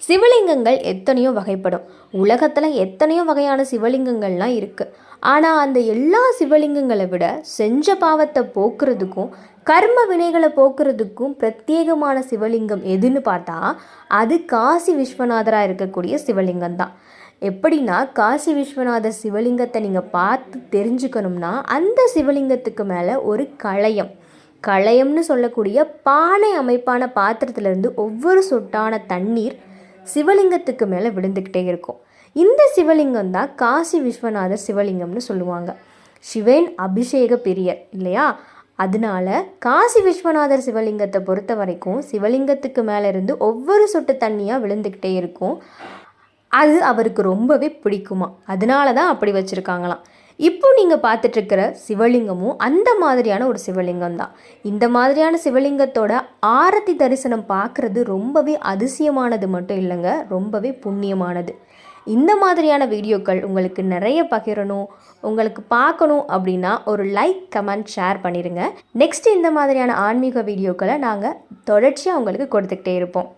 சிவலிங்கங்கள் எத்தனையோ வகைப்படும். உலகத்தில் எத்தனையோ வகையான சிவலிங்கங்கள்லாம் இருக்குது. ஆனால் அந்த எல்லா சிவலிங்கங்களை விட செஞ்ச பாவத்தை போக்குறதுக்கும் கர்ம வினைகளை போக்குறதுக்கும் பிரத்யேகமான சிவலிங்கம் எதுன்னு பார்த்தா அது காசி விஸ்வநாதராக இருக்கக்கூடிய சிவலிங்கம் தான். எப்படின்னா, காசி விஸ்வநாதர் சிவலிங்கத்தை நீங்கள் பார்த்து தெரிஞ்சுக்கணும்னா அந்த சிவலிங்கத்துக்கு மேலே ஒரு களையம்னு சொல்லக்கூடிய பானை அமைப்பான பாத்திரத்திலிருந்து ஒவ்வொரு சொட்டான தண்ணீர் சிவலிங்கத்துக்கு மேலே விழுந்துக்கிட்டே இருக்கும். இந்த சிவலிங்கம் தான் காசி விஸ்வநாதர் சிவலிங்கம்னு சொல்லுவாங்க. சிவன் அபிஷேக பிரியர் இல்லையா? அதனால காசி விஸ்வநாதர் சிவலிங்கத்தை பொறுத்த வரைக்கும் சிவலிங்கத்துக்கு மேலே இருந்து ஒவ்வொரு சொட்டு தண்ணியாக விழுந்துக்கிட்டே இருக்கும். அது அவருக்கு ரொம்பவே பிடிக்குமா, அதனால தான் அப்படி வச்சுருக்காங்களாம். இப்போ நீங்கள் பார்த்துட்ருக்கிற சிவலிங்கமும் அந்த மாதிரியான ஒரு சிவலிங்கம் தான். இந்த மாதிரியான சிவலிங்கத்தோட ஆரத்தி தரிசனம் பார்க்குறது ரொம்பவே அதிசயமானது மட்டும் இல்லைங்க, ரொம்பவே புண்ணியமானது. இந்த மாதிரியான வீடியோக்கள் உங்களுக்கு நிறைய பகிரணும், உங்களுக்கு பார்க்கணும் அப்படின்னா ஒரு லைக், கமெண்ட், ஷேர் பண்ணிடுங்க. நெக்ஸ்ட் இந்த மாதிரியான ஆன்மீக வீடியோக்களை நாங்கள் தொடர்ச்சியாக உங்களுக்கு கொடுத்துக்கிட்டே இருப்போம்.